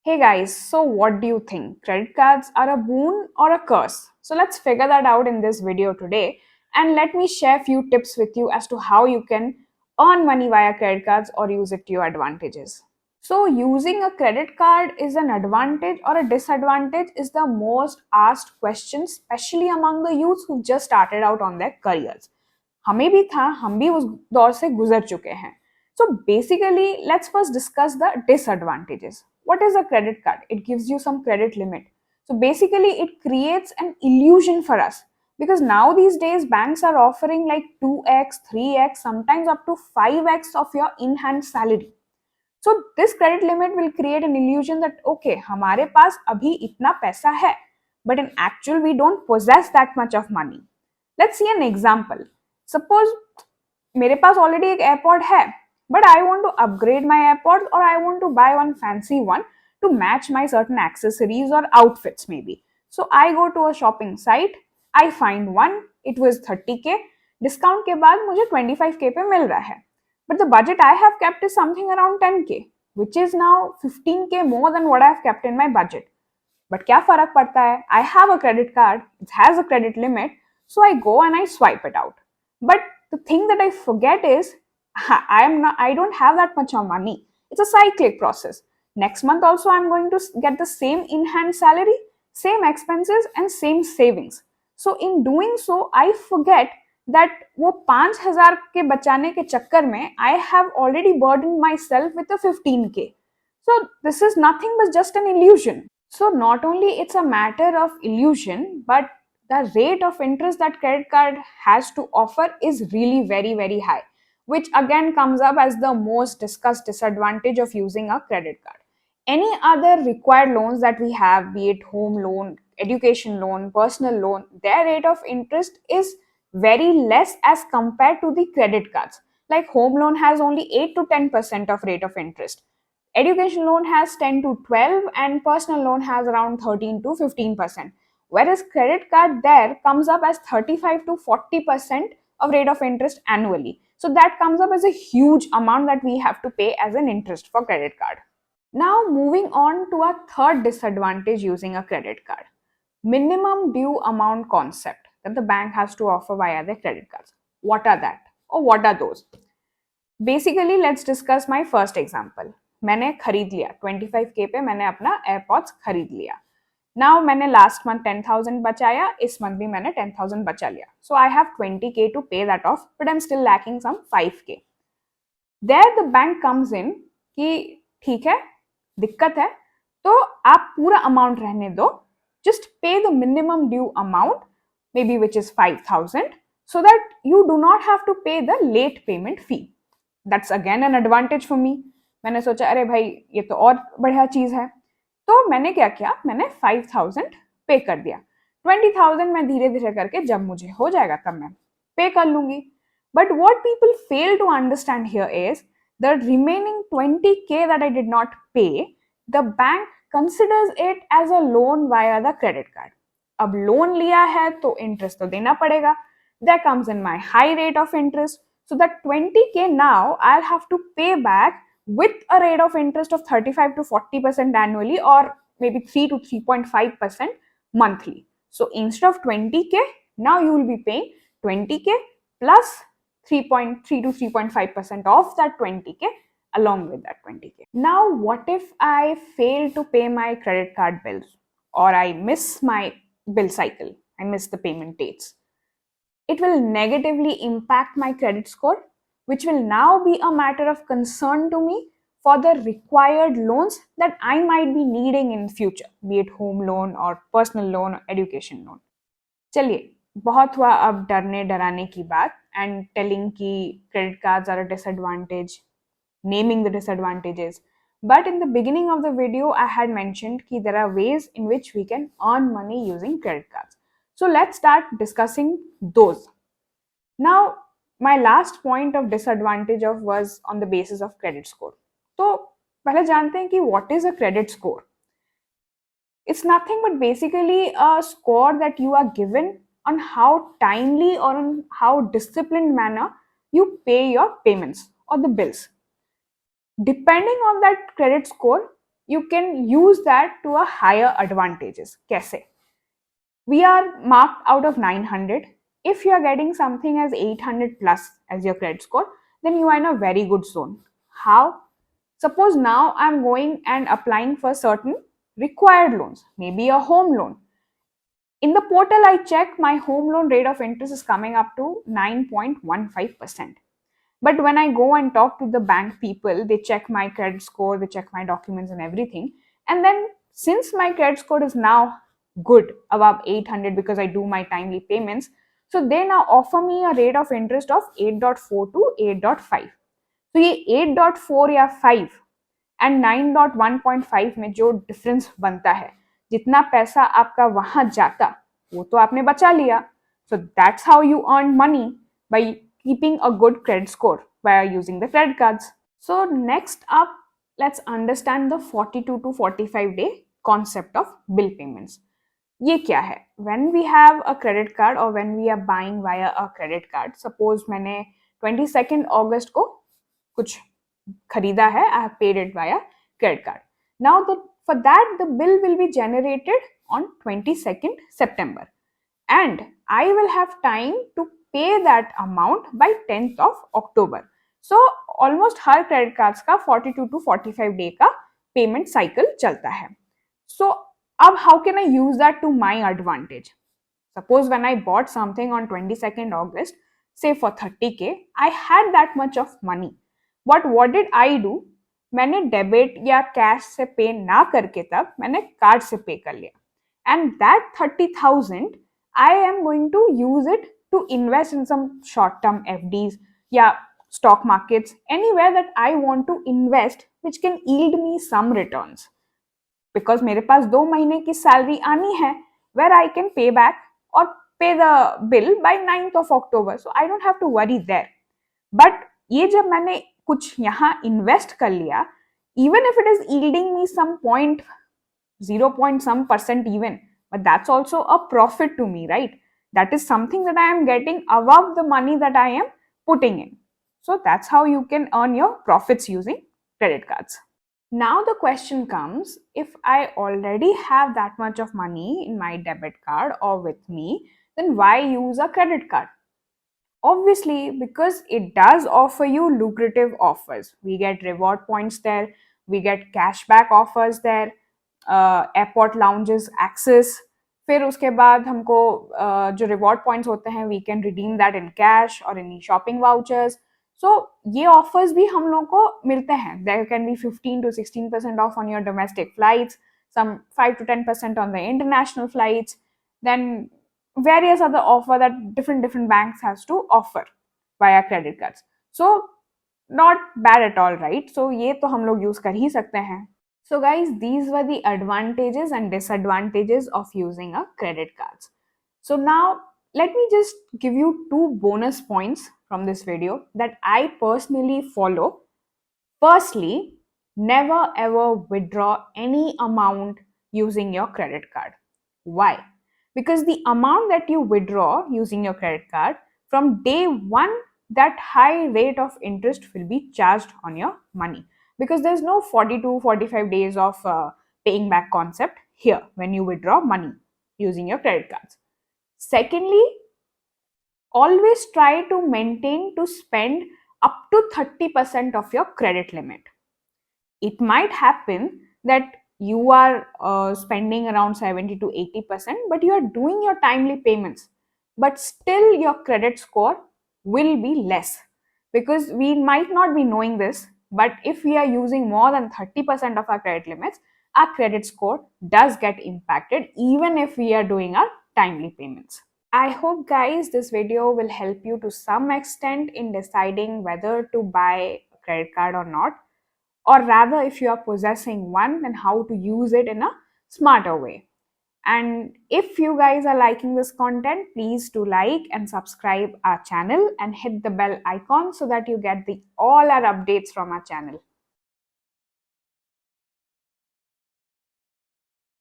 Hey guys, so what do you think? Credit cards are a boon or a curse? So let's figure that out in this video today, and let me share a few tips with you as to how you can earn money via credit cards or use it to your advantages. So using a credit card is an advantage or a disadvantage is the most asked question, especially among the youths who just started out on their careers. हमें भी था, हम भी उस दौर से गुजर चुके हैं. So basically, let's first discuss the disadvantages. What is a credit card? It gives you some credit limit. So basically, it creates an illusion for us because now these days banks are offering like 2x, 3x, sometimes up to 5x of your in-hand salary. So this credit limit will create an illusion that okay, हमारे पास अभी इतना पैसा है, but in actual we don't possess that much of money. Let's see an example. Suppose मेरे पास already एक AirPod है, but I want to upgrade my AirPods or I want to buy one fancy one to match my certain accessories or outfits maybe. So I go to a shopping site, I find one, it was 30k, discount के बाद मुझे 25k पे मिल रहा है. But the budget I have kept is something around 10k, which is now 15k more than what I have kept in my budget. But क्या फर्क पड़ता है? I have a credit card, it has a credit limit, so I go and I swipe it out. But the thing that I forget is I don't have that much of money. It's a cyclic process. Next month also I'm going to get the same in-hand salary, same expenses and same savings. So in doing so, I forget that वो 5,000 के बचाने के चक्कर में I have already burdened myself with a 15k. So this is nothing but just an illusion. So not only it's a matter of illusion, but the rate of interest that credit card has to offer is really very high, which again comes up as the most discussed disadvantage of using a credit card. Any other required loans that we have, be it home loan, education loan, personal loan, their rate of interest is very less as compared to the credit cards. Like home loan has only 8 to 10% of rate of interest. Education loan has 10 to 12 and personal loan has around 13 to 15%. Whereas credit card there comes up as 35 to 40% of rate of interest annually. So that comes up as a huge amount that we have to pay as an interest for credit card. Now moving on to a third disadvantage using a credit card. Minimum due amount concept that the bank has to offer via their credit cards. What are that? Or what are those? Basically, let's discuss my first example. मैंने खरीद लिया 25k पे मैंने अपना AirPods खरीद लिया. Now मैंने last month 10,000 बचाया, इस मंथ भी मैंने 10,000 बचा लिया. So I have 20k to pay that off, but I am still lacking some 5k. There the bank comes in कि ठीक है, दिक्कत है तो आप पूरा अमाउंट रहने दो, just pay the minimum due amount, maybe which is 5,000, so that you do not have to pay the late payment fee. That's again an advantage for me. मैंने सोचा अरे भाई ये तो और बढ़िया चीज है, तो मैंने क्या किया, मैंने 5,000 पे कर दिया. 20,000 मैं धीरे धीरे करके जब मुझे हो जाएगा तब मैं पे कर लूंगी. But what people fail to understand here is the remaining 20k that I did not pay, the bank considers it as a loan via the credit card. अब लोन लिया है तो इंटरेस्ट तो देना पड़ेगा. That comes in my high rate of interest. So that 20k now I'll have to pay back with a rate of interest of 35 to 40% annually, or maybe 3 to 3.5% monthly. So instead of 20k, now you will be paying 20k plus 3.3 to 3.5% of that 20k along with that 20k. Now, what if I fail to pay my credit card bills or I miss my bill cycle, I miss the payment dates? It will negatively impact my credit score, which will now be a matter of concern to me for the required loans that I might be needing in future, be it home loan or personal loan or education loan. चलिए, बहुत हुआ अब डरने डराने की बात and telling कि credit cards are a disadvantage, naming the disadvantages. But in the beginning of the video, I had mentioned that there are ways in which we can earn money using credit cards. So let's start discussing those. Now, my last point of disadvantage of was on the basis of credit score. तो पहले जानते हैं कि what is a credit score? It's nothing but basically a score that you are given on how timely or on how disciplined manner you pay your payments or the bills. Depending on that credit score, you can use that to a higher advantages. Kaise? We are marked out of 900. If you are getting something as 800 plus as your credit score, then you are in a very good zone. How? Suppose now I'm going and applying for certain required loans, maybe a home loan. In the portal, I check my home loan rate of interest is coming up to 9.15%. But when I go and talk to the bank people, they check my credit score, they check my documents and everything. And then since my credit score is now good, above 800 because I do my timely payments, so they now offer me a rate of interest of 8.4 to 8.5. So ये 8.4 या 5 and 9.1.5 में जो difference बनता है, जितना पैसा आपका वहां जाता वो तो आपने बचा लिया. So that's how you earn money by keeping a good credit score by using the credit cards. So next up, let's understand the 42 to 45 day concept of bill payments. ये क्या है? When we have a credit card or when we are buying via a credit card, suppose मैंने 22nd August को कुछ खरीदा है, I have paid it via credit card. Now for that the bill will be generated on 22nd September and I will have time to pay that amount by 10th of October. So almost her credit cards का 42 to 45 day का payment cycle चलता है. So अब how can I use that to my advantage? Suppose when I bought something on 22nd August, say for 30K, I had that much of money. But what did I do? मैंने debit या cash से पे ना करके तब मैंने card से pay कर लिया and that 30,000 I am going to use it to invest in some short term FDs या stock markets anywhere that I want to invest which can yield me some returns because मेरे पास 2 महीने की salary आनी है where I can pay back और pay the bill by 9th of October. So I don't have to worry there. But ये जब मैंने कुछ यहाँ इन्वेस्ट कर लिया, even if it is yielding me some 0 point some percent even, but that's also a profit to me, right? That is something that I am getting above the money that I am putting in. So that's how you can earn your profits using credit cards. Now the question comes, if I already have that much of money in my debit card or with me, then why use a credit card? Obviously, because it does offer you lucrative offers. We get reward points there, we get cashback offers there, airport lounges access, फिर उसके बाद हमको जो reward points होते हैं we can redeem that in cash और in shopping vouchers. सो ये offers भी हम लोग को मिलते हैं. There can be 15 to 16% off on your domestic flights, some 5 to 10% on the international flights, then various other offer that different banks has to offer via credit cards. So not bad at all, right? So ये तो हम लोग use कर ही सकते हैं. So guys, these were the advantages and disadvantages of using a credit cards. So now let me just give you 2 bonus points from this video that I personally follow. Firstly, never ever withdraw any amount using your credit card. Why? Because the amount that you withdraw using your credit card, from day one, that high rate of interest will be charged on your money. Because there's no 42, 45 days of paying back concept here when you withdraw money using your credit cards. Secondly, always try to maintain to spend up to 30% of your credit limit. It might happen that you are spending around 70 to 80%, but you are doing your timely payments, but still your credit score will be less, because we might not be knowing this, but if we are using more than 30% of our credit limits, our credit score does get impacted even if we are doing our timely payments. I hope guys this video will help you to some extent in deciding whether to buy a credit card or not, or rather if you are possessing one, then how to use it in a smarter way. And if you guys are liking this content, please do like and subscribe our channel and hit the bell icon so that you get all our updates from our channel.